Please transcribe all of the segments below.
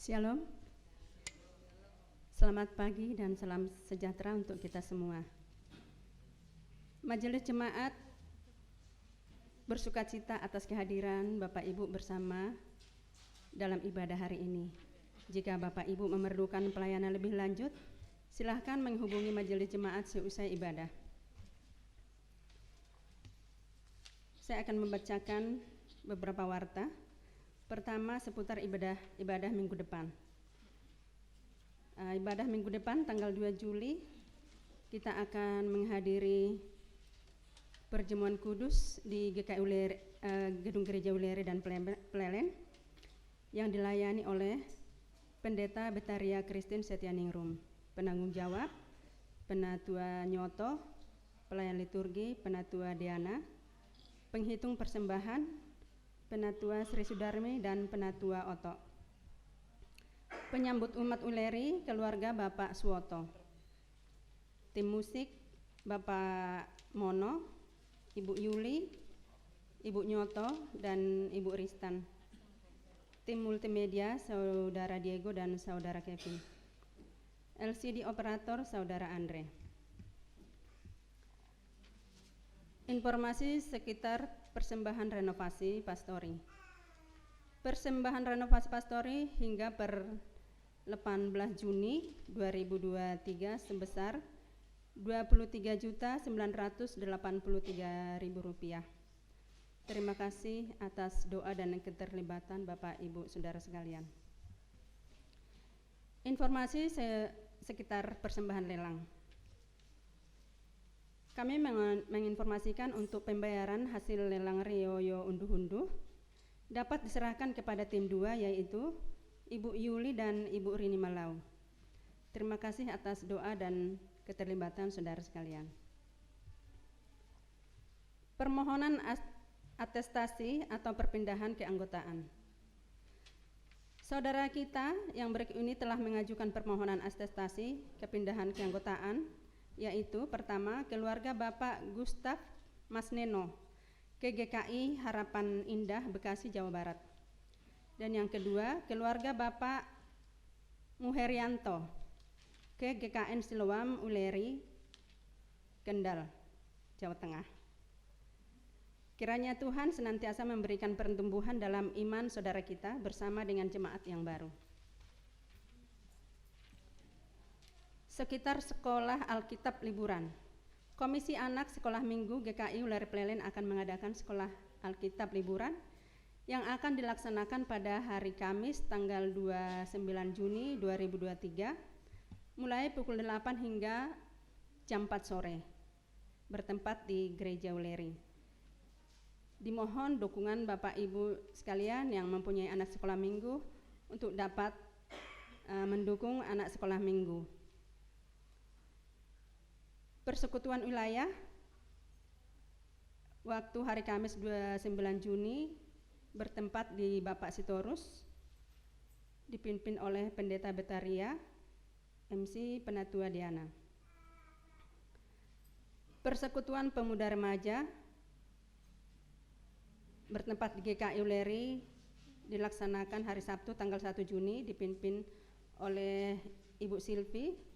Shalom, selamat pagi dan salam sejahtera untuk kita semua. Majelis Jemaat bersukacita atas kehadiran Bapak Ibu bersama dalam ibadah hari ini. Jika Bapak Ibu memerlukan pelayanan lebih lanjut, silahkan menghubungi Majelis Jemaat seusai ibadah. Saya akan membacakan beberapa warta. Pertama, seputar ibadah minggu depan. Ibadah minggu depan tanggal 2 Juli kita akan menghadiri perjamuan kudus di GKI Gedung Gereja Uleri dan Plelen yang dilayani oleh Pendeta Betaria Christine Setianingrum, penanggung jawab Penatua Nyoto, pelayan liturgi Penatua Diana, penghitung persembahan Penatua Sri Sudarmi dan Penatua Oto. Penyambut umat Uleri, keluarga Bapak Suwoto. Tim musik Bapak Mono, Ibu Yuli, Ibu Nyoto, dan Ibu Ristan. Tim multimedia Saudara Diego dan Saudara Kevin. LCD operator Saudara Andre. Informasi sekitar persembahan renovasi pastori. Persembahan renovasi pastori hingga per 18 Juni 2023 sebesar Rp23.983.000. Terima kasih atas doa dan keterlibatan Bapak Ibu Saudara sekalian. Informasi sekitar persembahan lelang. Kami menginformasikan untuk pembayaran hasil lelang Rioyo unduh-unduh dapat diserahkan kepada tim 2 yaitu Ibu Yuli dan Ibu Rini Malau. Terima kasih atas doa dan keterlibatan saudara sekalian. Permohonan atestasi atau perpindahan keanggotaan. Saudara kita yang berikut ini telah mengajukan permohonan atestasi kepindahan keanggotaan, yaitu pertama, keluarga Bapak Gustaf Masneno ke GKI Harapan Indah, Bekasi, Jawa Barat. Dan yang kedua, keluarga Bapak Muherianto ke GKN Siloam Uleri, Kendal, Jawa Tengah. Kiranya Tuhan senantiasa memberikan pertumbuhan dalam iman saudara kita bersama dengan jemaat yang baru. Sekitar sekolah Alkitab liburan. Komisi Anak Sekolah Minggu GKI Uleri Plelen akan mengadakan sekolah Alkitab liburan yang akan dilaksanakan pada hari Kamis tanggal 29 Juni 2023 mulai pukul 8 hingga jam 4 sore bertempat di Gereja Uleri. Dimohon dukungan Bapak Ibu sekalian yang mempunyai anak sekolah minggu untuk dapat mendukung anak sekolah minggu. Persekutuan wilayah waktu hari Kamis 29 Juni bertempat di Bapak Sitorus, dipimpin oleh Pendeta Betaria, MC Penatua Diana. Persekutuan Pemuda Remaja bertempat di GKI Uleri dilaksanakan hari Sabtu tanggal 1 Juni, dipimpin oleh Ibu Silvi,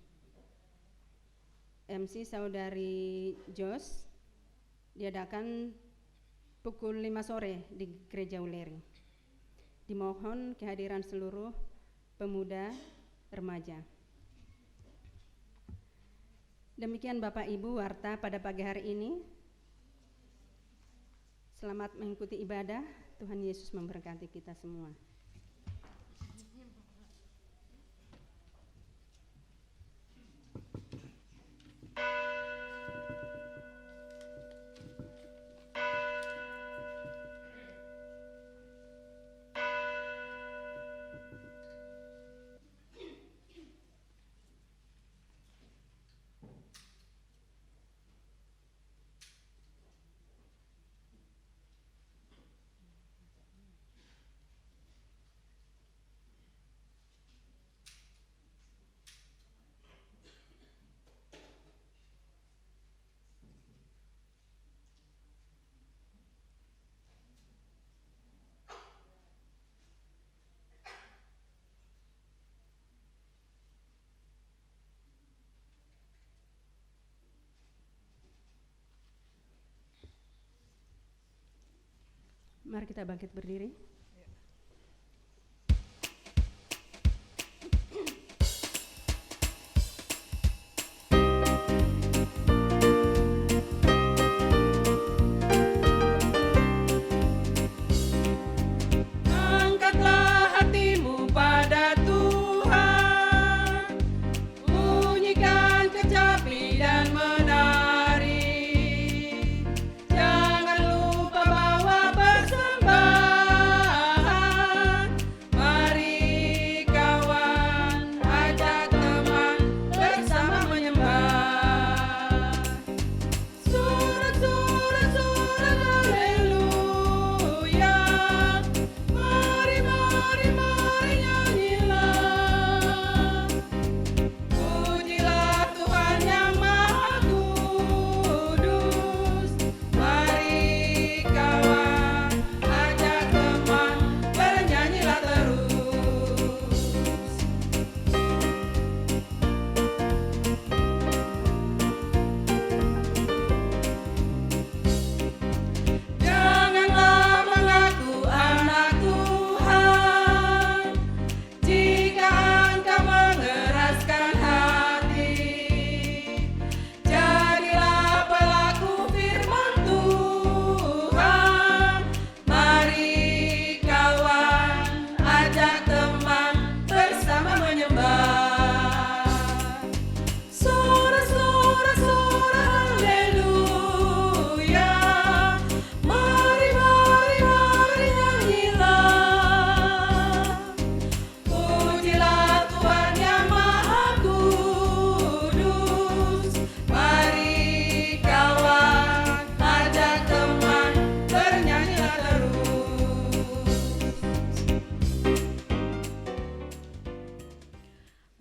MC Saudari Jos, diadakan pukul 5 sore di Gereja Uleri. Dimohon kehadiran seluruh pemuda remaja. Demikian Bapak Ibu warta pada pagi hari ini. Selamat mengikuti ibadah. Tuhan Yesus memberkati kita semua. Mari kita bangkit berdiri.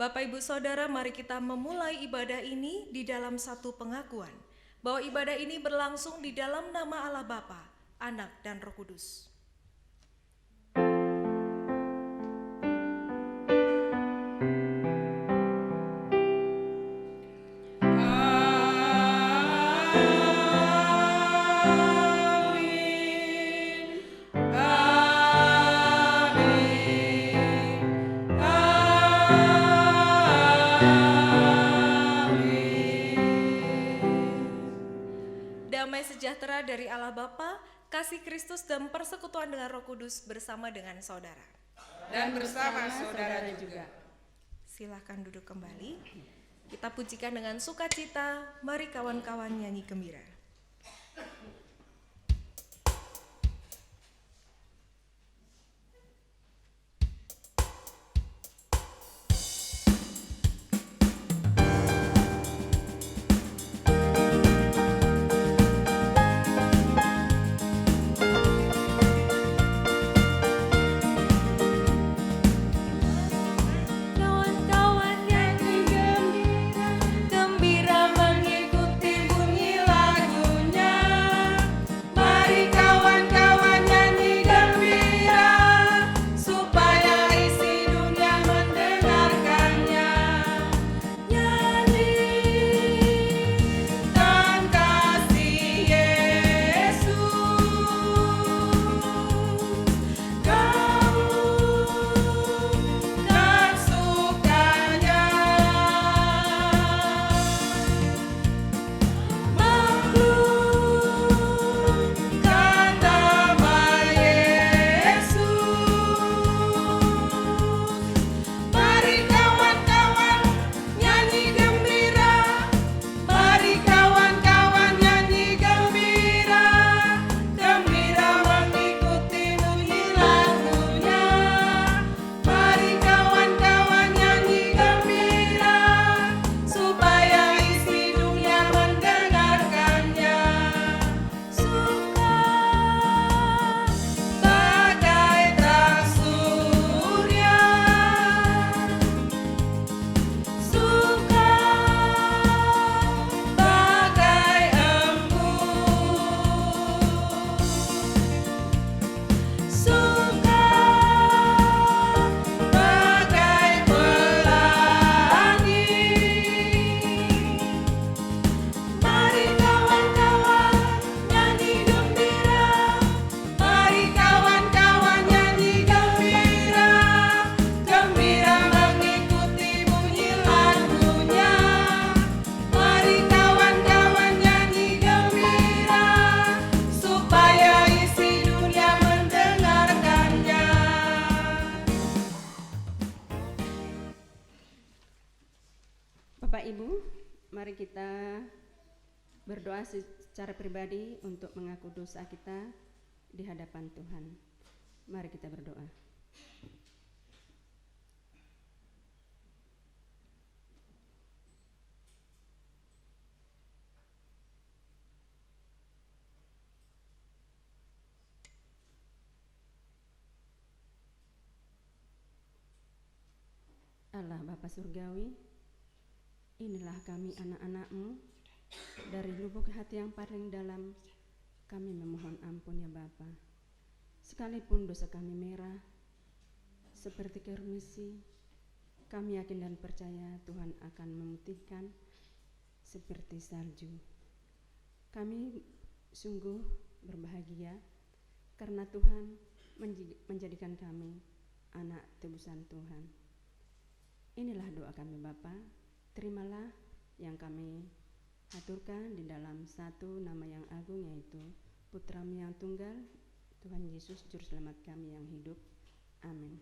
Bapak Ibu Saudara, mari kita memulai ibadah ini di dalam satu pengakuan bahwa ibadah ini berlangsung di dalam nama Allah Bapa, Anak, dan Roh Kudus. Sejahtera dari Allah Bapa, kasih Kristus dan persekutuan dengan Roh Kudus bersama dengan saudara. Dan bersama saudara juga. Silahkan duduk kembali. Kita pujikan dengan sukacita, mari kawan-kawan nyanyi gembira. Gembira mengikuti bunyi lagunya. Bapak Ibu, mari kita berdoa secara pribadi untuk mengaku dosa kita di hadapan Tuhan. Mari kita berdoa. Allah Bapa Surgawi, inilah kami anak-anak-Mu, dari lubuk hati yang paling dalam kami memohon ampun ya Bapa. Sekalipun dosa kami merah seperti kermisi, kami yakin dan percaya Tuhan akan memutihkan seperti salju. Kami sungguh berbahagia karena Tuhan menjadikan kami anak tebusan Tuhan. Inilah doa kami Bapa, terimalah yang kami aturkan di dalam satu nama yang agung, yaitu Putra-Mu yang tunggal, Tuhan Yesus Juru Selamat kami yang hidup. Amin.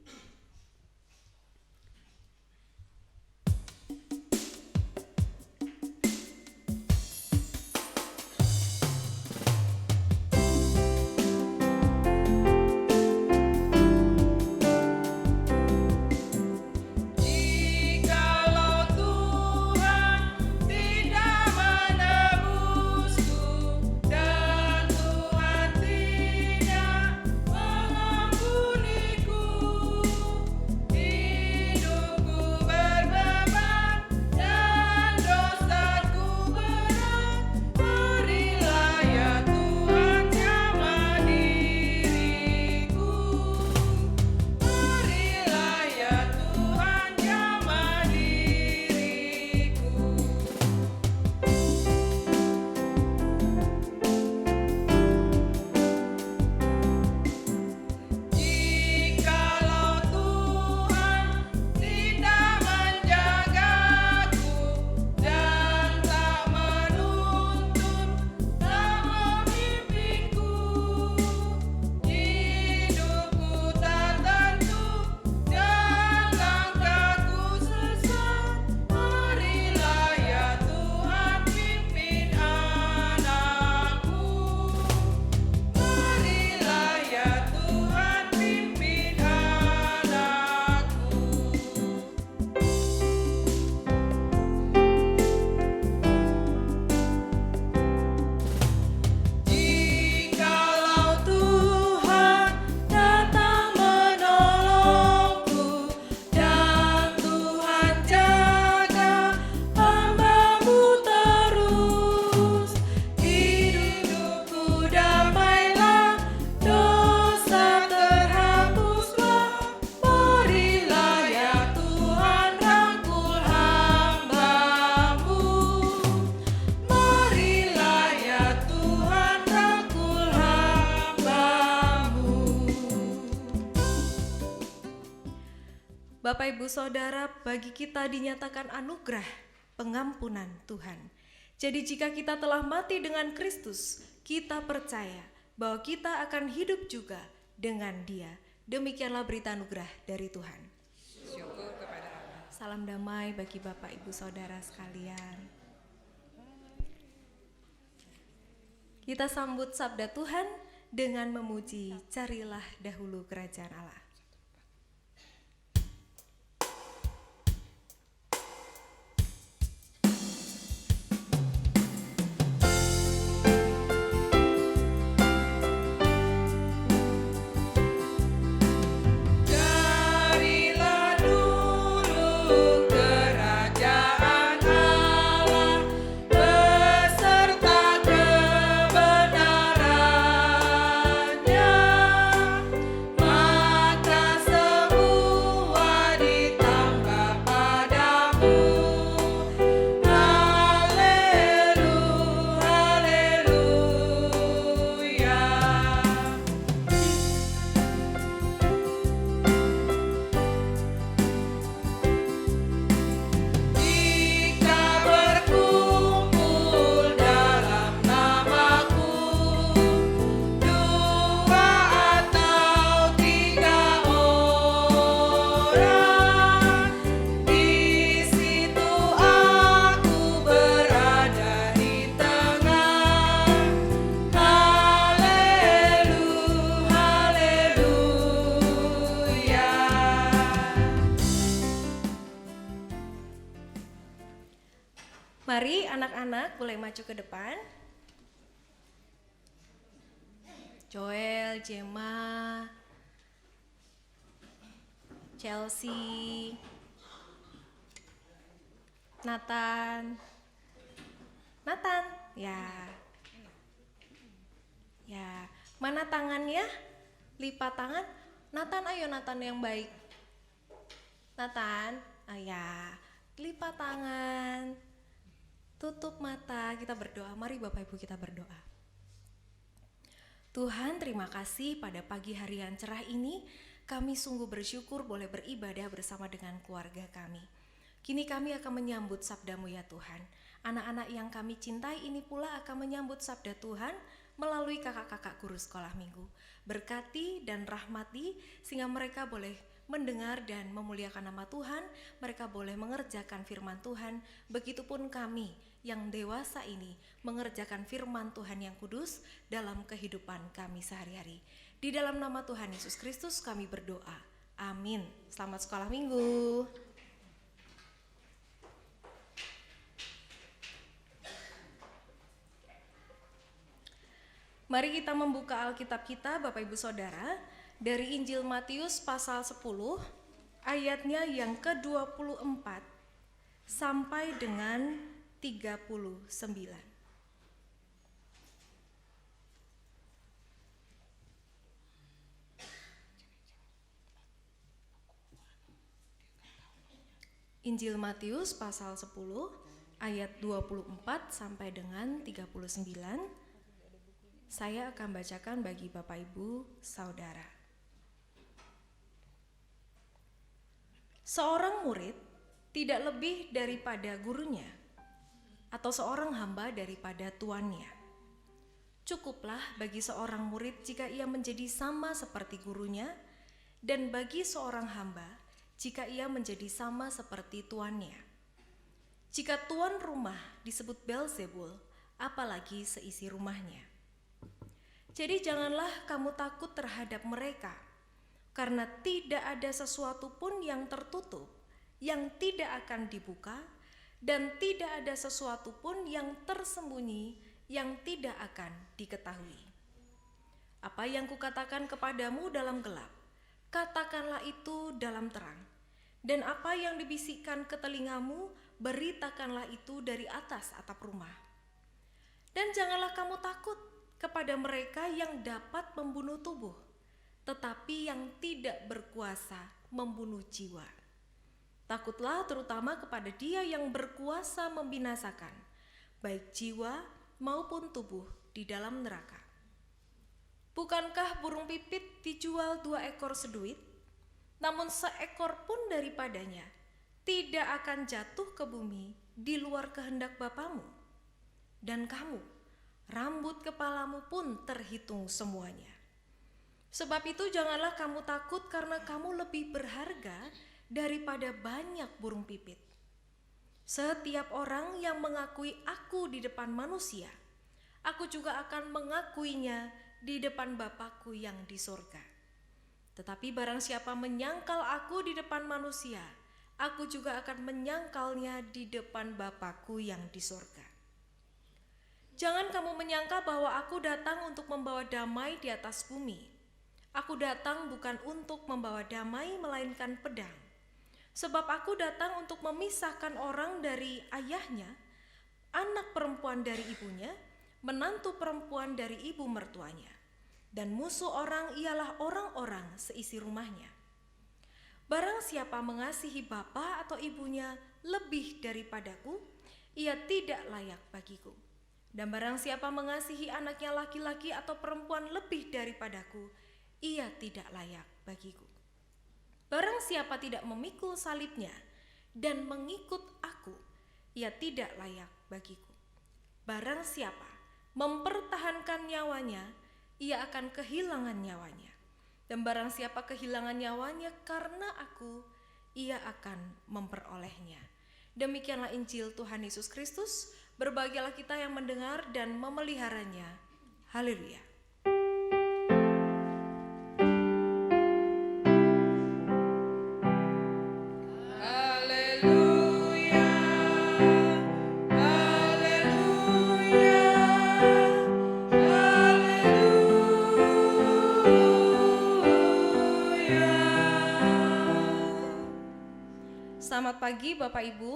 Bapak Ibu Saudara, bagi kita dinyatakan anugerah pengampunan Tuhan. Jadi jika kita telah mati dengan Kristus, kita percaya bahwa kita akan hidup juga dengan Dia. Demikianlah berita anugerah dari Tuhan. Syukur kepada Allah. Salam damai bagi Bapak Ibu Saudara sekalian. Kita sambut sabda Tuhan dengan memuji "Carilah dahulu kerajaan Allah". Maka Mari anak-anak boleh maju ke depan. Joel, Gemma, Chelsea, Nathan, ya. Ya, mana tangannya? Lipat tangan. Nathan, ayo Nathan yang baik. Nathan, ya. Lipat tangan. Tutup mata, kita berdoa. Mari Bapak Ibu kita berdoa. Tuhan, terima kasih pada pagi hari yang cerah ini. Kami sungguh bersyukur boleh beribadah bersama dengan keluarga kami. Kini kami akan menyambut sabda-Mu ya Tuhan. Anak-anak yang kami cintai ini pula akan menyambut sabda Tuhan melalui kakak-kakak guru sekolah minggu. Berkati dan rahmati sehingga mereka boleh mendengar dan memuliakan nama Tuhan, mereka boleh mengerjakan firman Tuhan. Begitupun kami yang dewasa ini mengerjakan firman Tuhan yang kudus dalam kehidupan kami sehari-hari. Di dalam nama Tuhan Yesus Kristus kami berdoa. Amin. Selamat sekolah minggu. Mari kita membuka Alkitab kita Bapak Ibu Saudara dari Injil Matius pasal 10 ayatnya yang ke-24 sampai dengan 39. Injil Matius pasal 10 ayat 24 sampai dengan 39. Saya akan bacakan bagi Bapak Ibu Saudara. Seorang murid tidak lebih daripada gurunya, atau seorang hamba daripada tuannya. Cukuplah bagi seorang murid jika ia menjadi sama seperti gurunya, dan bagi seorang hamba jika ia menjadi sama seperti tuannya. Jika tuan rumah disebut Beelzebul, apalagi seisi rumahnya. Jadi janganlah kamu takut terhadap mereka, karena tidak ada sesuatu pun yang tertutup, yang tidak akan dibuka, dan tidak ada sesuatu pun yang tersembunyi, yang tidak akan diketahui. Apa yang kukatakan kepadamu dalam gelap, katakanlah itu dalam terang. Dan apa yang dibisikkan ke telingamu, beritakanlah itu dari atas atap rumah. Dan janganlah kamu takut kepada mereka yang dapat membunuh tubuh, tetapi yang tidak berkuasa membunuh jiwa. Takutlah terutama kepada Dia yang berkuasa membinasakan, baik jiwa maupun tubuh di dalam neraka. Bukankah burung pipit dijual 2 ekor seduit? Namun seekor pun daripadanya tidak akan jatuh ke bumi di luar kehendak Bapamu. Dan kamu, rambut kepalamu pun terhitung semuanya. Sebab itu janganlah kamu takut, karena kamu lebih berharga daripada banyak burung pipit. Setiap orang yang mengakui aku di depan manusia, aku juga akan mengakuinya di depan Bapa-Ku yang di sorga. Tetapi barang siapa menyangkal aku di depan manusia, aku juga akan menyangkalnya di depan Bapa-Ku yang di sorga. Jangan kamu menyangka bahwa aku datang untuk membawa damai di atas bumi. Aku datang bukan untuk membawa damai, melainkan pedang. Sebab aku datang untuk memisahkan orang dari ayahnya, anak perempuan dari ibunya, menantu perempuan dari ibu mertuanya. Dan musuh orang ialah orang-orang seisi rumahnya. Barang siapa mengasihi bapa atau ibunya lebih daripadaku, ia tidak layak bagiku. Dan barang siapa mengasihi anaknya laki-laki atau perempuan lebih daripadaku, ia tidak layak bagiku. Barang siapa tidak memikul salibnya dan mengikut aku, ia tidak layak bagiku. Barang siapa mempertahankan nyawanya, ia akan kehilangan nyawanya. Dan barang siapa kehilangan nyawanya karena aku, ia akan memperolehnya. Demikianlah Injil Tuhan Yesus Kristus. Berbahagialah kita yang mendengar dan memeliharanya. Haleluya. Haleluya, haleluya. Selamat pagi Bapak Ibu.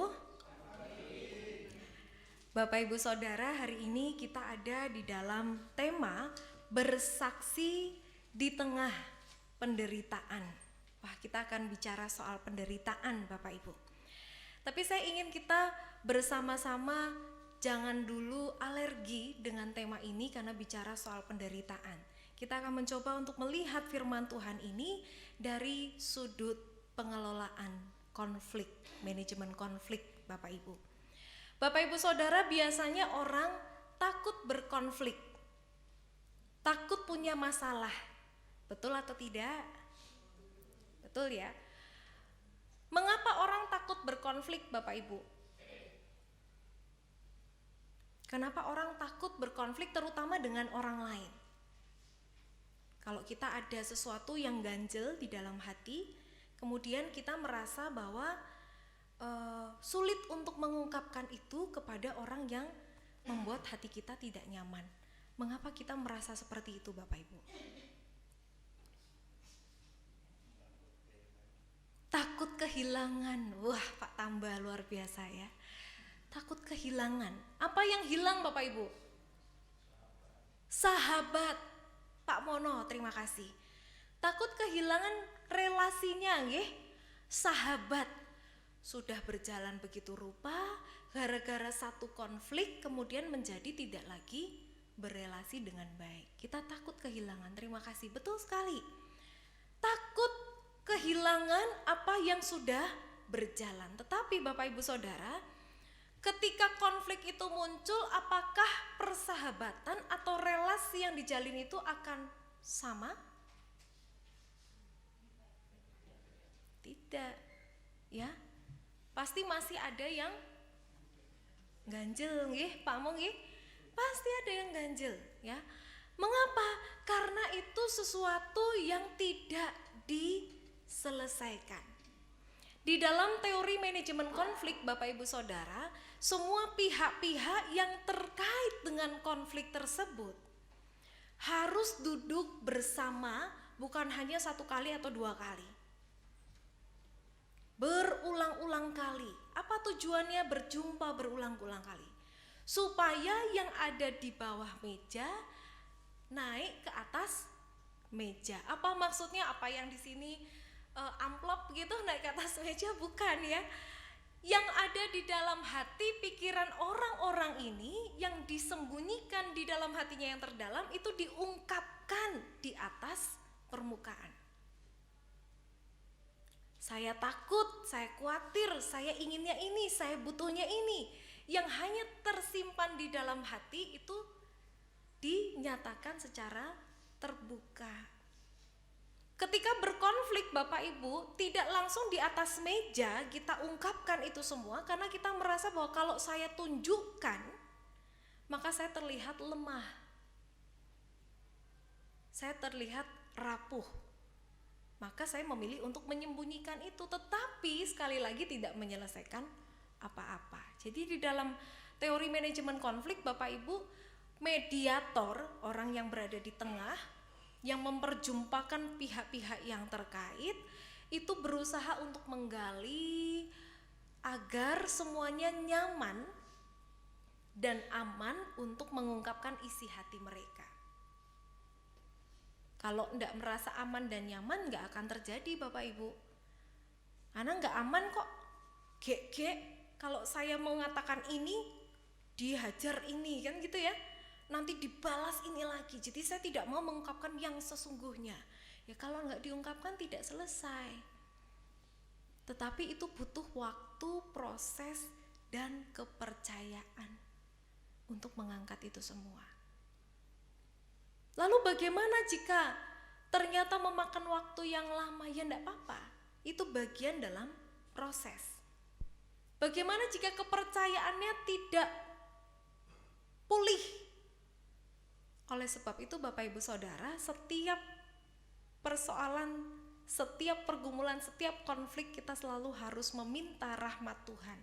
Bapak Ibu Saudara, hari ini kita ada di dalam tema bersaksi di tengah penderitaan. Wah, kita akan bicara soal penderitaan Bapak Ibu. Tapi saya ingin kita bersama-sama jangan dulu alergi dengan tema ini karena bicara soal penderitaan. Kita akan mencoba untuk melihat firman Tuhan ini dari sudut pengelolaan konflik, manajemen konflik Bapak Ibu. Bapak Ibu Saudara, biasanya orang takut berkonflik, takut punya masalah. Betul atau tidak? Betul ya? Mengapa orang takut berkonflik Bapak Ibu? Kenapa orang takut berkonflik terutama dengan orang lain? Kalau kita ada sesuatu yang ganjel di dalam hati, kemudian kita merasa bahwa sulit untuk mengungkapkan itu kepada orang yang membuat hati kita tidak nyaman. Mengapa kita merasa seperti itu Bapak Ibu? Takut kehilangan. Wah, Pak Tambah luar biasa ya. Takut kehilangan. Apa yang hilang Bapak Ibu? Sahabat. Pak Mono, terima kasih. Takut kehilangan relasinya, nggih? Sahabat. Sudah berjalan begitu rupa, gara-gara satu konflik kemudian menjadi tidak lagi berelasi dengan baik. Kita takut kehilangan, terima kasih, betul sekali. Takut kehilangan apa yang sudah berjalan. Tetapi Bapak Ibu Saudara, ketika konflik itu muncul, apakah persahabatan atau relasi yang dijalin itu akan sama? Tidak, ya. Pasti masih ada yang ganjel, nggih, Pak Mo nggih. Pasti ada yang ganjel, ya. Mengapa? Karena itu sesuatu yang tidak diselesaikan. Di dalam teori manajemen konflik Bapak Ibu Saudara, semua pihak-pihak yang terkait dengan konflik tersebut harus duduk bersama, bukan hanya satu kali atau dua kali. Berulang-ulang kali. Apa tujuannya berjumpa berulang-ulang kali? Supaya yang ada di bawah meja naik ke atas meja. Apa maksudnya? Apa yang di sini amplop gitu naik ke atas meja? Bukan ya. Yang ada di dalam hati pikiran orang-orang ini yang disembunyikan di dalam hatinya yang terdalam itu diungkapkan di atas permukaan. Saya takut, saya khawatir, saya inginnya ini, saya butuhnya ini. Yang hanya tersimpan di dalam hati itu dinyatakan secara terbuka. Ketika berkonflik Bapak Ibu, tidak langsung di atas meja kita ungkapkan itu semua karena kita merasa bahwa kalau saya tunjukkan, maka saya terlihat lemah. Saya terlihat rapuh. Maka saya memilih untuk menyembunyikan itu, tetapi sekali lagi tidak menyelesaikan apa-apa. Jadi di dalam teori manajemen konflik Bapak Ibu, mediator, orang yang berada di tengah, yang memperjumpakan pihak-pihak yang terkait, itu berusaha untuk menggali agar semuanya nyaman dan aman untuk mengungkapkan isi hati mereka. Kalau enggak merasa aman dan nyaman, enggak akan terjadi Bapak Ibu. Karena enggak aman kok. Kalau saya mau ngatakan ini, dihajar ini, kan gitu ya. Nanti dibalas ini lagi. Jadi saya tidak mau mengungkapkan yang sesungguhnya. Ya kalau enggak diungkapkan tidak selesai. Tetapi itu butuh waktu, proses, dan kepercayaan untuk mengangkat itu semua. Lalu bagaimana jika ternyata memakan waktu yang lama? Ya enggak apa-apa, itu bagian dalam proses. Bagaimana jika kepercayaannya tidak pulih? Oleh sebab itu Bapak Ibu Saudara, setiap persoalan, setiap pergumulan, setiap konflik kita selalu harus meminta rahmat Tuhan.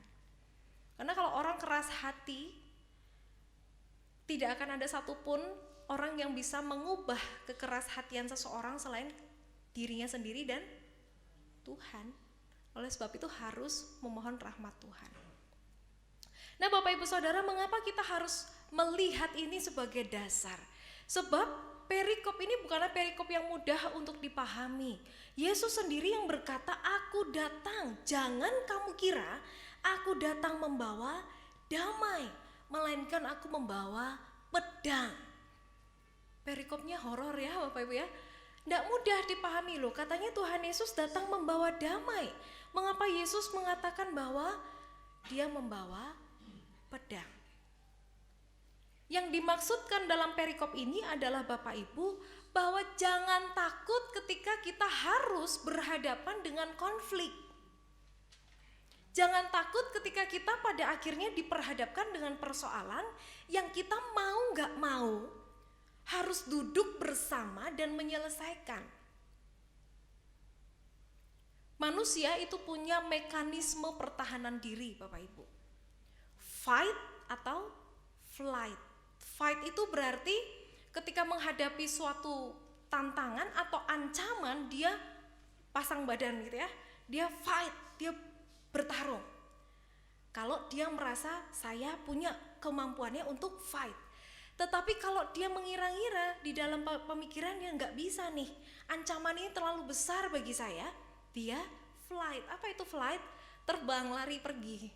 Karena kalau orang keras hati, tidak akan ada satupun orang yang bisa mengubah kekeras hatian seseorang selain dirinya sendiri dan Tuhan. Oleh sebab itu harus memohon rahmat Tuhan. Nah, Bapak Ibu Saudara, mengapa kita harus melihat ini sebagai dasar? Sebab perikop ini bukanlah perikop yang mudah untuk dipahami. Yesus sendiri yang berkata, "Aku datang, jangan kamu kira aku datang membawa damai, melainkan aku membawa pedang." Perikopnya horor ya Bapak Ibu ya. Tidak mudah dipahami loh. Katanya Tuhan Yesus datang membawa damai. Mengapa Yesus mengatakan bahwa dia membawa pedang? Yang dimaksudkan dalam perikop ini adalah Bapak Ibu, bahwa jangan takut ketika kita harus berhadapan dengan konflik. Jangan takut ketika kita pada akhirnya diperhadapkan dengan persoalan yang kita mau gak mau harus duduk bersama dan menyelesaikan. Manusia itu punya mekanisme pertahanan diri Bapak Ibu. Fight atau flight. Fight itu berarti ketika menghadapi suatu tantangan atau ancaman, dia pasang badan gitu ya. Dia fight, dia bertarung. Kalau dia merasa saya punya kemampuannya untuk fight. Tetapi kalau dia mengira-ngira di dalam pemikirannya nggak bisa nih, ancaman ini terlalu besar bagi saya, dia flight. Apa itu flight? Terbang, lari, pergi,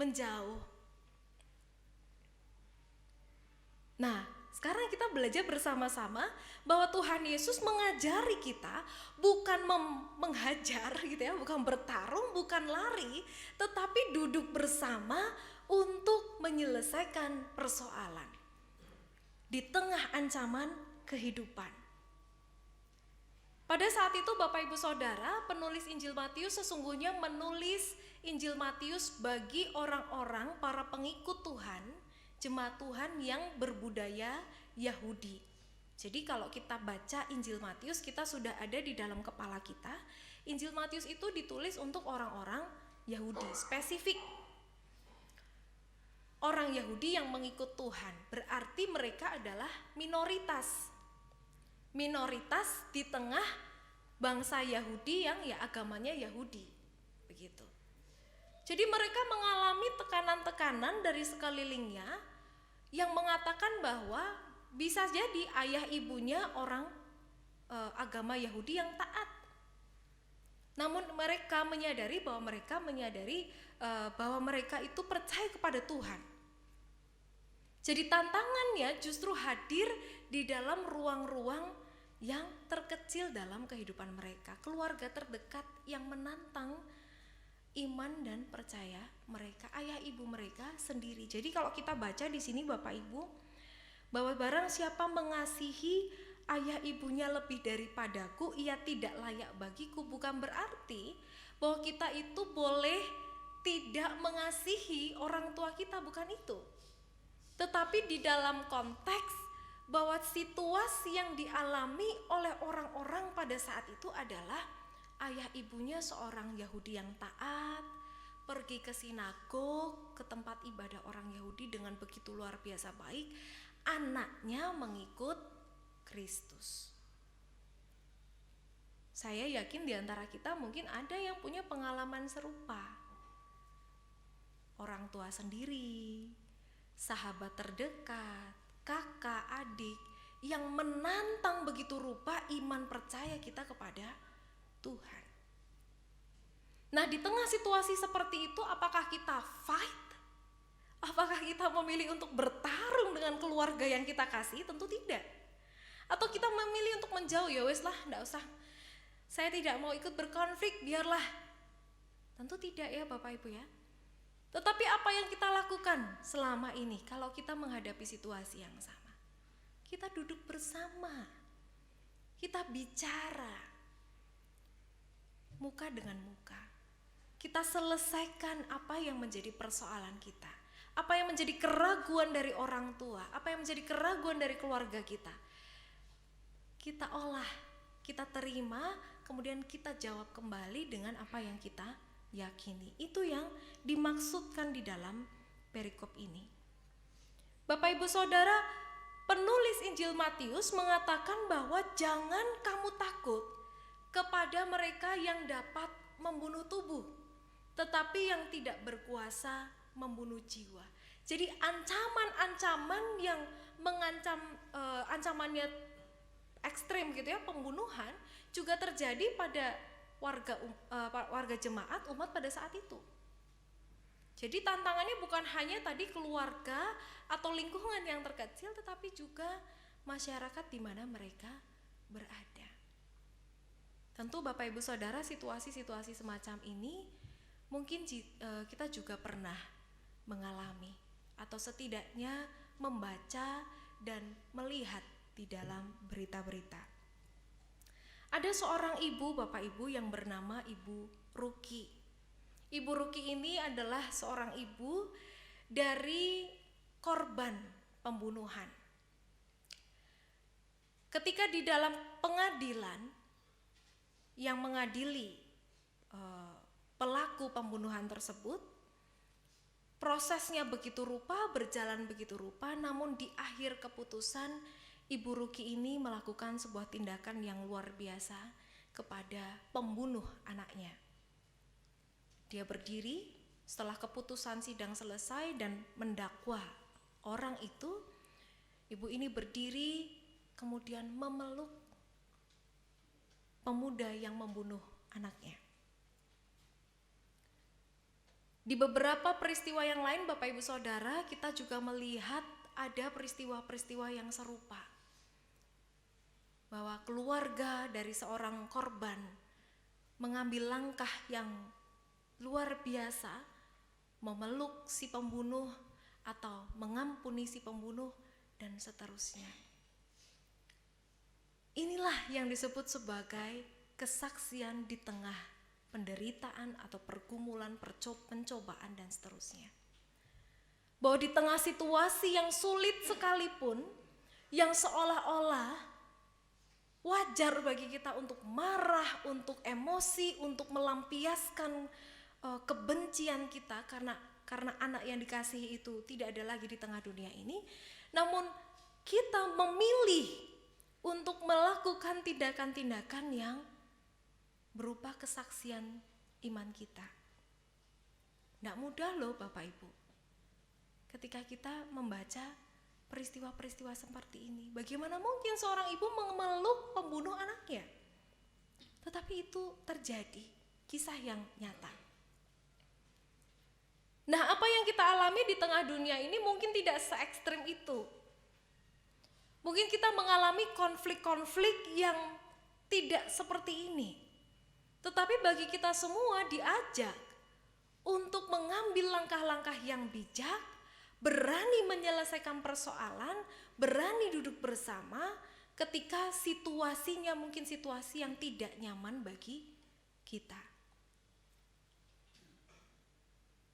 menjauh. Nah, sekarang kita belajar bersama-sama bahwa Tuhan Yesus mengajari kita bukan menghajar gitu ya, bukan bertarung, bukan lari, tetapi duduk bersama untuk menyelesaikan persoalan di tengah ancaman kehidupan. Pada saat itu Bapak Ibu Saudara, penulis Injil Matius sesungguhnya menulis Injil Matius bagi orang-orang para pengikut Tuhan, jemaat Tuhan yang berbudaya Yahudi. Jadi kalau kita baca Injil Matius, kita sudah ada di dalam kepala kita, Injil Matius itu ditulis untuk orang-orang Yahudi, spesifik. Orang Yahudi yang mengikut Tuhan, berarti mereka adalah minoritas. Minoritas di tengah bangsa Yahudi yang ya agamanya Yahudi. Begitu. Jadi mereka mengalami tekanan-tekanan dari sekelilingnya yang mengatakan bahwa bisa jadi ayah ibunya orang agama Yahudi yang taat. Namun mereka menyadari bahwa mereka itu percaya kepada Tuhan. Jadi tantangannya justru hadir di dalam ruang-ruang yang terkecil dalam kehidupan mereka, keluarga terdekat yang menantang iman dan percaya mereka, ayah ibu mereka sendiri. Jadi kalau kita baca di sini Bapak Ibu, bahwa barang siapa mengasihi ayah ibunya lebih daripadaku, ia tidak layak bagiku, bukan berarti bahwa kita itu boleh tidak mengasihi orang tua kita, bukan itu. Tetapi di dalam konteks bahwa situasi yang dialami oleh orang-orang pada saat itu adalah ayah ibunya seorang Yahudi yang taat, pergi ke sinagog, ke tempat ibadah orang Yahudi dengan begitu luar biasa baik, anaknya mengikut Kristus. Saya yakin di antara kita mungkin ada yang punya pengalaman serupa. Orang tua sendiri, sahabat terdekat, kakak, adik yang menantang begitu rupa iman percaya kita kepada Tuhan. Nah, di tengah situasi seperti itu, apakah kita fight? Apakah kita memilih untuk bertarung dengan keluarga yang kita kasih? Tentu tidak. Atau kita memilih untuk menjauh, ya wes lah, enggak usah. Saya tidak mau ikut berkonflik, biarlah. Tentu tidak ya Bapak Ibu ya. Tetapi apa yang kita lakukan selama ini kalau kita menghadapi situasi yang sama? Kita duduk bersama, kita bicara muka dengan muka. Kita selesaikan apa yang menjadi persoalan kita, apa yang menjadi keraguan dari orang tua, apa yang menjadi keraguan dari keluarga kita. Kita olah, kita terima, kemudian kita jawab kembali dengan apa yang kita yakini. Itu yang dimaksudkan di dalam perikop ini. Bapak Ibu Saudara, penulis Injil Matius mengatakan bahwa jangan kamu takut kepada mereka yang dapat membunuh tubuh, tetapi yang tidak berkuasa membunuh jiwa. Jadi ancaman-ancaman yang mengancam, ancamannya ekstrim gitu ya, pembunuhan juga terjadi pada warga jemaat umat pada saat itu. Jadi tantangannya bukan hanya tadi keluarga atau lingkungan yang terkecil, tetapi juga masyarakat di mana mereka berada. Tentu Bapak Ibu Saudara, situasi-situasi semacam ini mungkin kita juga pernah mengalami atau setidaknya membaca dan melihat di dalam berita-berita. Ada seorang ibu, Bapak Ibu, yang bernama Ibu Ruki. Ibu Ruki ini adalah seorang ibu dari korban pembunuhan. Ketika di dalam pengadilan yang mengadili pelaku pembunuhan tersebut, prosesnya berjalan begitu rupa, namun di akhir keputusan Ibu Ruki ini melakukan sebuah tindakan yang luar biasa kepada pembunuh anaknya. Dia berdiri setelah keputusan sidang selesai dan mendakwa orang itu. Ibu ini berdiri kemudian memeluk pemuda yang membunuh anaknya. Di beberapa peristiwa yang lain, Bapak Ibu Saudara, kita juga melihat ada peristiwa-peristiwa yang serupa. Bahwa keluarga dari seorang korban mengambil langkah yang luar biasa, memeluk si pembunuh atau mengampuni si pembunuh dan seterusnya. Inilah yang disebut sebagai kesaksian di tengah penderitaan atau pergumulan, pencobaan dan seterusnya. Bahwa di tengah situasi yang sulit sekalipun, yang seolah-olah wajar bagi kita untuk marah, untuk emosi, untuk melampiaskan kebencian kita karena anak yang dikasihi itu tidak ada lagi di tengah dunia ini. Namun kita memilih untuk melakukan tindakan-tindakan yang berupa kesaksian iman kita. Tidak mudah loh Bapak Ibu, ketika kita membaca peristiwa-peristiwa seperti ini. Bagaimana mungkin seorang ibu memeluk pembunuh anaknya? Tetapi itu terjadi, kisah yang nyata. Nah, apa yang kita alami di tengah dunia ini mungkin tidak se-ekstrim itu. Mungkin kita mengalami konflik-konflik yang tidak seperti ini. Tetapi bagi kita semua diajak untuk mengambil langkah-langkah yang bijak, berani menyelesaikan persoalan, berani duduk bersama ketika situasinya mungkin situasi yang tidak nyaman bagi kita.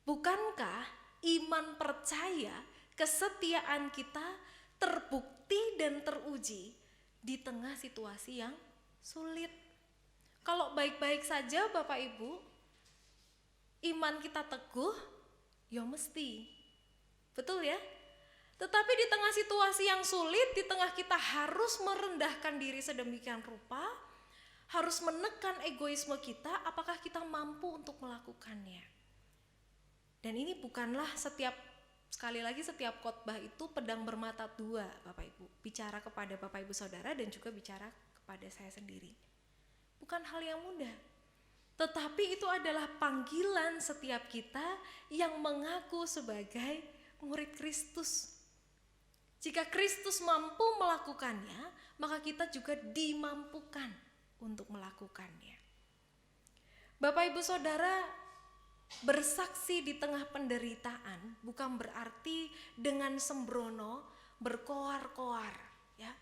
Bukankah iman percaya, kesetiaan kita terbukti dan teruji di tengah situasi yang sulit? Kalau baik-baik saja Bapak Ibu, iman kita teguh, ya mesti. Betul ya? Tetapi di tengah situasi yang sulit, di tengah kita harus merendahkan diri sedemikian rupa, harus menekan egoisme kita, apakah kita mampu untuk melakukannya? Dan ini bukanlah sekali lagi setiap khotbah itu pedang bermata dua Bapak Ibu. Bicara kepada Bapak Ibu Saudara dan juga bicara kepada saya sendiri. Bukan hal yang mudah. Tetapi itu adalah panggilan setiap kita yang mengaku sebagai murid Kristus. Jika Kristus mampu melakukannya, maka kita juga dimampukan untuk melakukannya. Bapak Ibu Saudara, bersaksi di tengah penderitaan bukan berarti dengan sembrono berkoar-koar, ya.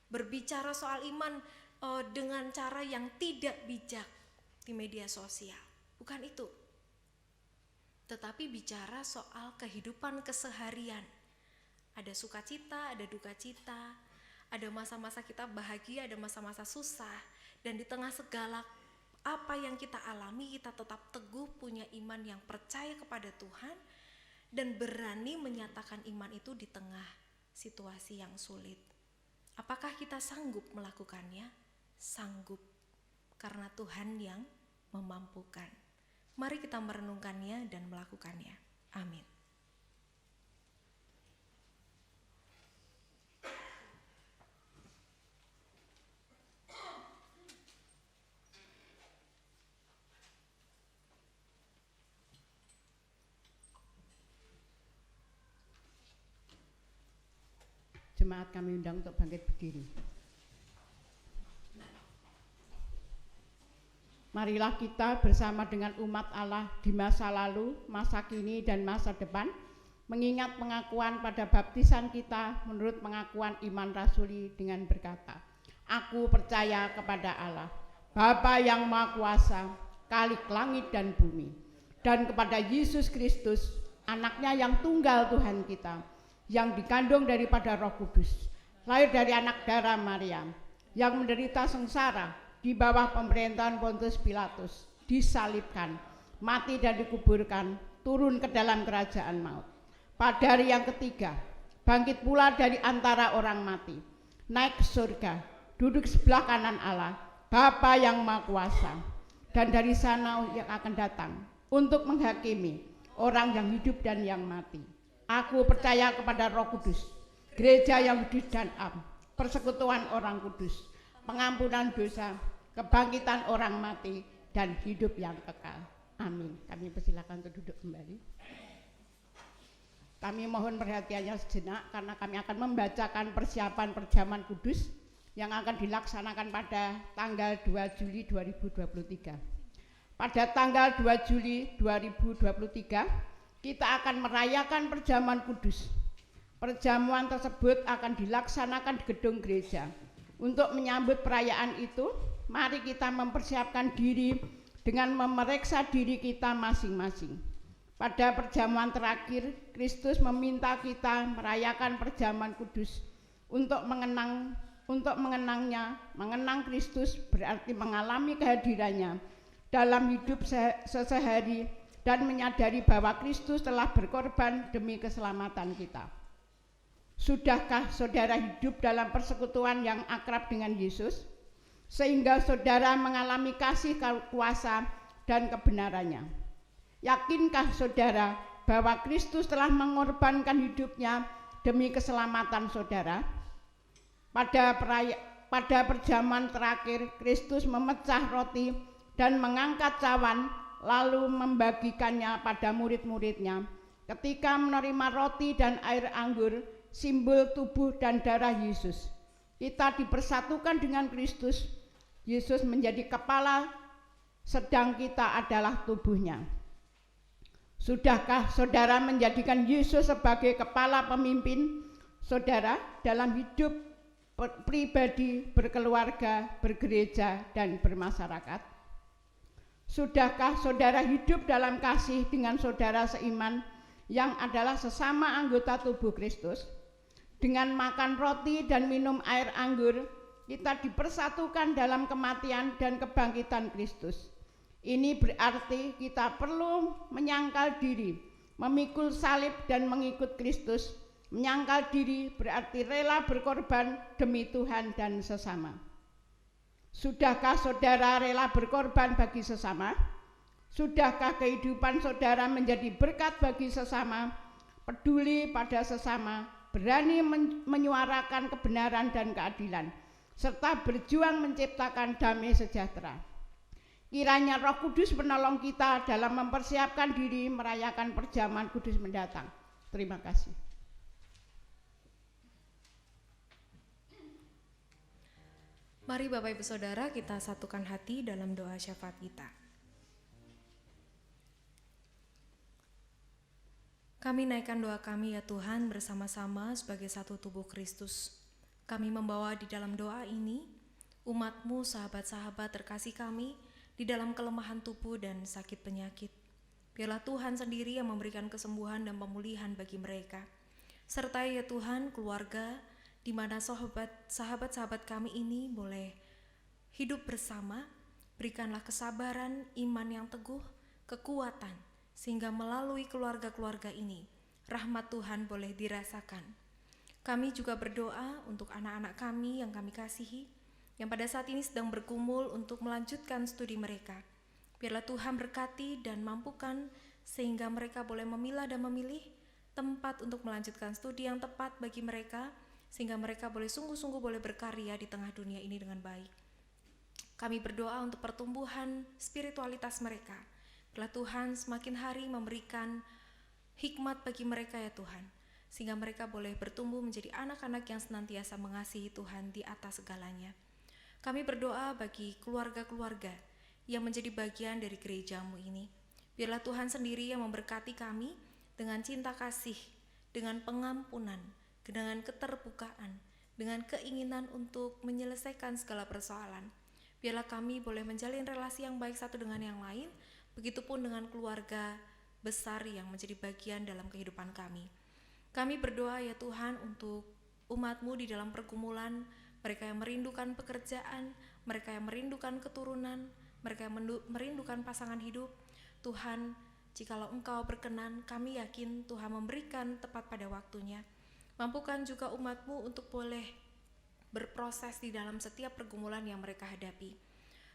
Berbicara soal iman dengan cara yang tidak bijak di media sosial. Bukan itu. Tetapi bicara soal kehidupan keseharian. Ada sukacita, ada duka cita, ada masa-masa kita bahagia, ada masa-masa susah. Dan di tengah segala apa yang kita alami, kita tetap teguh punya iman yang percaya kepada Tuhan dan berani menyatakan iman itu di tengah situasi yang sulit. Apakah kita sanggup melakukannya? Sanggup, karena Tuhan yang memampukan. Mari kita merenungkannya dan melakukannya. Amin. Jemaat kami undang untuk bangkit berdiri. Marilah kita bersama dengan umat Allah di masa lalu, masa kini, dan masa depan mengingat pengakuan pada baptisan kita menurut pengakuan iman rasuli dengan berkata, "Aku percaya kepada Allah, Bapa yang Maha Kuasa, Khalik langit dan bumi, dan kepada Yesus Kristus, Anaknya yang tunggal Tuhan kita, yang dikandung daripada Roh Kudus, lahir dari anak darah Maryam, yang menderita sengsara di bawah pemerintahan Pontius Pilatus, disalibkan, mati dan dikuburkan, turun ke dalam kerajaan maut. Pada hari yang ketiga, bangkit pula dari antara orang mati, naik ke surga, duduk sebelah kanan Allah, Bapa yang Maha Kuasa, dan dari sana yang akan datang untuk menghakimi orang yang hidup dan yang mati. Aku percaya kepada Roh Kudus, gereja yang kudus dan am, persekutuan orang kudus, pengampunan dosa, kebangkitan orang mati, dan hidup yang kekal. Amin. Kami persilakan untuk duduk kembali. Kami mohon perhatiannya sejenak karena kami akan membacakan persiapan perjamuan kudus yang akan dilaksanakan pada tanggal 2 Juli 2023. Pada tanggal 2 Juli 2023, kita akan merayakan perjamuan kudus. Perjamuan tersebut akan dilaksanakan di gedung gereja. Untuk menyambut perayaan itu, mari kita mempersiapkan diri dengan memeriksa diri kita masing-masing. Pada perjamuan terakhir, Kristus meminta kita merayakan perjamuan kudus untuk mengenangnya. Mengenang Kristus berarti mengalami kehadirannya dalam hidup sehari-hari dan menyadari bahwa Kristus telah berkorban demi keselamatan kita. Sudahkah saudara hidup dalam persekutuan yang akrab dengan Yesus, sehingga saudara mengalami kasih kuasa dan kebenarannya? Yakinkah saudara bahwa Kristus telah mengorbankan hidupnya demi keselamatan saudara? Pada perjamuan terakhir, Kristus memecah roti dan mengangkat cawan, lalu membagikannya pada murid-muridnya. Ketika menerima roti dan air anggur, simbol tubuh dan darah Yesus, kita dipersatukan dengan Kristus. Yesus menjadi kepala, sedang kita adalah tubuhnya. Sudahkah saudara menjadikan Yesus sebagai kepala pemimpin saudara dalam hidup pribadi, berkeluarga, bergereja, dan bermasyarakat? Sudahkah saudara hidup dalam kasih dengan saudara seiman yang adalah sesama anggota tubuh Kristus? Dengan makan roti dan minum air anggur, kita dipersatukan dalam kematian dan kebangkitan Kristus. Ini berarti kita perlu menyangkal diri, memikul salib dan mengikut Kristus. Menyangkal diri berarti rela berkorban demi Tuhan dan sesama. Sudahkah saudara rela berkorban bagi sesama? Sudahkah kehidupan saudara menjadi berkat bagi sesama, peduli pada sesama, berani menyuarakan kebenaran dan keadilan, serta berjuang menciptakan damai sejahtera? Kiranya Roh Kudus menolong kita dalam mempersiapkan diri merayakan perjamuan kudus mendatang. Terima kasih. Mari Bapak Ibu Saudara kita satukan hati dalam doa syafaat kita. Kami naikkan doa kami ya Tuhan bersama-sama sebagai satu tubuh Kristus. Kami membawa di dalam doa ini umat-Mu, sahabat-sahabat terkasih kami di dalam kelemahan tubuh dan sakit penyakit. Biarlah Tuhan sendiri yang memberikan kesembuhan dan pemulihan bagi mereka. Sertai ya Tuhan keluarga di mana sahabat-sahabat kami ini boleh hidup bersama. Berikanlah kesabaran, iman yang teguh, kekuatan, sehingga melalui keluarga-keluarga ini rahmat Tuhan boleh dirasakan. Kami juga berdoa untuk anak-anak kami yang kami kasihi, yang pada saat ini sedang bergumul untuk melanjutkan studi mereka. Biarlah Tuhan berkati dan mampukan sehingga mereka boleh memilah dan memilih tempat untuk melanjutkan studi yang tepat bagi mereka, sehingga mereka boleh sungguh-sungguh boleh berkarya di tengah dunia ini dengan baik. Kami berdoa untuk pertumbuhan spiritualitas mereka. Biarlah Tuhan semakin hari memberikan hikmat bagi mereka ya Tuhan, sehingga mereka boleh bertumbuh menjadi anak-anak yang senantiasa mengasihi Tuhan di atas segalanya. Kami berdoa bagi keluarga-keluarga yang menjadi bagian dari gerejamu ini. Biarlah Tuhan sendiri yang memberkati kami dengan cinta kasih, dengan pengampunan, dengan keterbukaan, dengan keinginan untuk menyelesaikan segala persoalan. Biarlah kami boleh menjalin relasi yang baik satu dengan yang lain, begitupun dengan keluarga besar yang menjadi bagian dalam kehidupan kami. Kami berdoa ya Tuhan untuk umat-Mu di dalam pergumulan, mereka yang merindukan pekerjaan, mereka yang merindukan keturunan, mereka yang merindukan pasangan hidup. Tuhan, jikalau Engkau berkenan, kami yakin Tuhan memberikan tepat pada waktunya. Mampukan juga umat-Mu untuk boleh berproses di dalam setiap pergumulan yang mereka hadapi.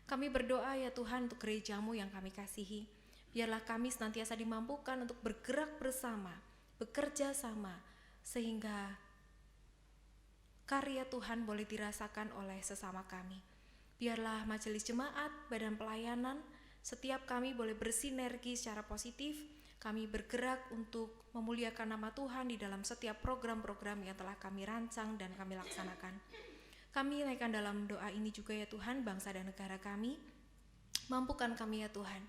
Kami berdoa ya Tuhan untuk gereja-Mu yang kami kasihi. Biarlah kami senantiasa dimampukan untuk bergerak bersama, bekerja sama, sehingga karya Tuhan boleh dirasakan oleh sesama kami. Biarlah majelis jemaat, badan pelayanan, setiap kami boleh bersinergi secara positif. Kami bergerak untuk memuliakan nama Tuhan di dalam setiap program-program yang telah kami rancang dan kami laksanakan. Kami naikkan dalam doa ini juga ya Tuhan, bangsa dan negara kami. Mampukan kami ya Tuhan,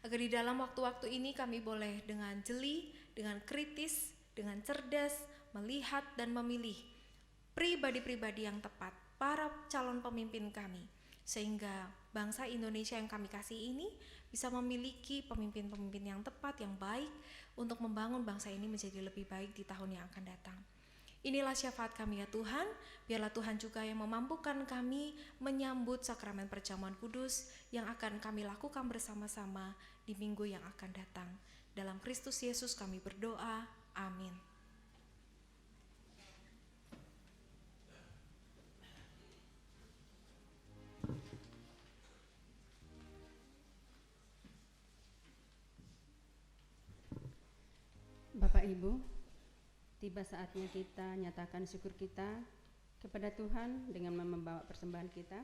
agar di dalam waktu-waktu ini kami boleh dengan jeli, dengan kritis, dengan cerdas, melihat dan memilih pribadi-pribadi yang tepat, para calon pemimpin kami, sehingga bangsa Indonesia yang kami kasih ini bisa memiliki pemimpin-pemimpin yang tepat, yang baik, untuk membangun bangsa ini menjadi lebih baik di tahun yang akan datang. Inilah syafaat kami ya Tuhan, biarlah Tuhan juga yang memampukan kami menyambut sakramen perjamuan kudus yang akan kami lakukan bersama-sama di minggu yang akan datang. Dalam Kristus Yesus kami berdoa, amin. Bapak Ibu, tiba saatnya kita nyatakan syukur kita kepada Tuhan dengan membawa persembahan kita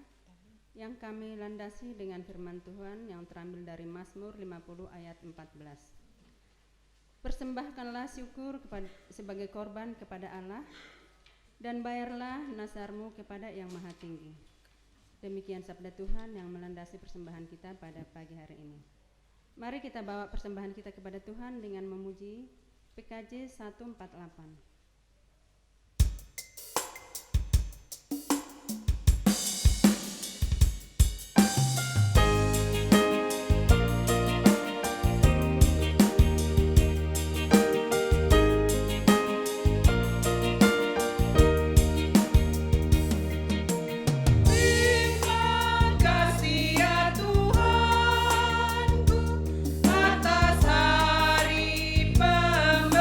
yang kami landasi dengan firman Tuhan yang terambil dari Mazmur 50 ayat 14. Persembahkanlah syukur sebagai korban kepada Allah dan bayarlah nasarmu kepada Yang Maha Tinggi. Demikian sabda Tuhan yang melandasi persembahan kita pada pagi hari ini. Mari kita bawa persembahan kita kepada Tuhan dengan memuji PKJ 148. Atas hari pemberian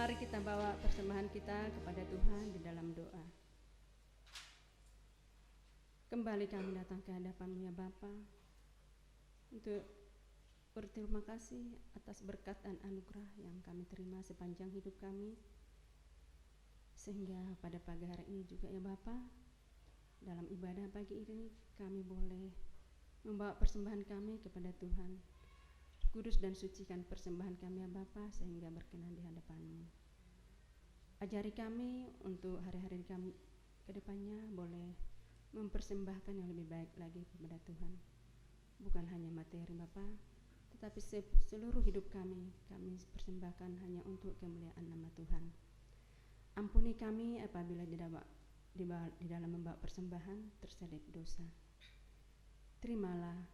Mari kita bawa persembahan kita kepada Tuhan di dalam doa. Kembali kami datang ke hadapan-Mu ya Bapa, untuk berterima kasih atas berkat dan anugerah yang kami terima sepanjang hidup kami. Sehingga pada pagi hari ini juga ya Bapa, dalam ibadah pagi ini kami boleh membawa persembahan kami kepada Tuhan. Kudus dan sucikan persembahan kami ya Bapa, sehingga berkenan di hadapan-Mu. Ajari kami untuk hari-hari kami ke depannya boleh mempersembahkan yang lebih baik lagi kepada Tuhan. Bukan hanya materi Bapa, tetapi seluruh hidup kami persembahkan hanya untuk kemuliaan nama Tuhan. Ampuni kami apabila di dalam membawa persembahan terselip dosa. Terimalah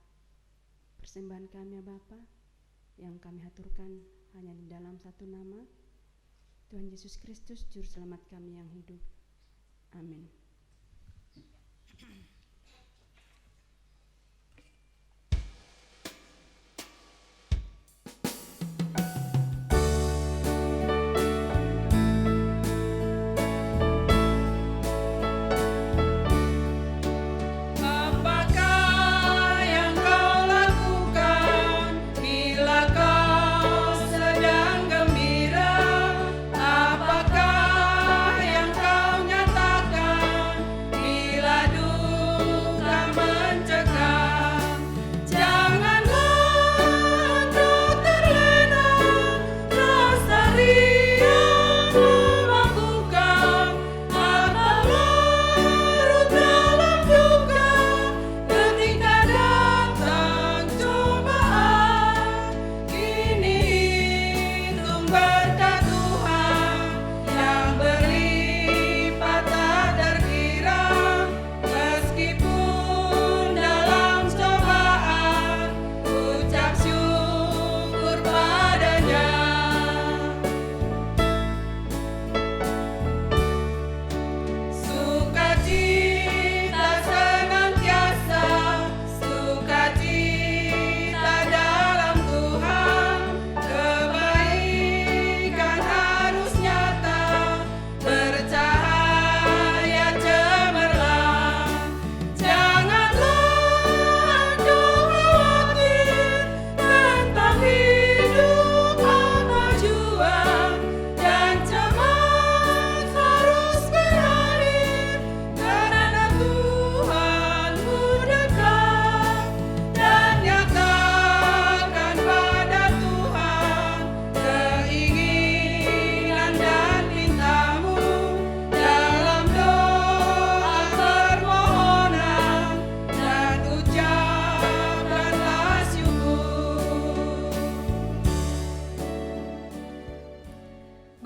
persembahan kami ya Bapa, yang kami haturkan hanya di dalam satu nama, Tuhan Yesus Kristus, Juru Selamat kami yang hidup. Amin.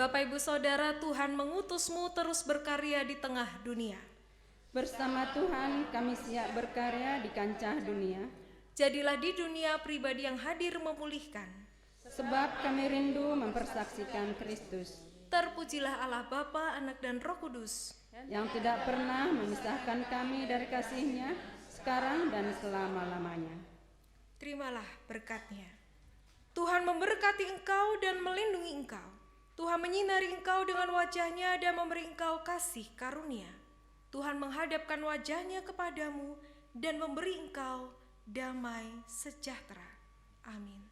Bapak Ibu Saudara, Tuhan mengutus-Mu terus berkarya di tengah dunia. Bersama Tuhan kami siap berkarya di kancah dunia. Jadilah di dunia pribadi yang hadir memulihkan. Sebab kami rindu mempersaksikan Kristus. Terpujilah Allah Bapa, Anak dan Roh Kudus, yang tidak pernah memisahkan kami dari kasih-Nya, sekarang dan selama-lamanya. Terimalah berkat-Nya. Tuhan memberkati engkau dan melindungi engkau. Tuhan menyinari engkau dengan wajah-Nya dan memberi engkau kasih karunia. Tuhan menghadapkan wajah-Nya kepadamu dan memberi engkau damai sejahtera. Amin.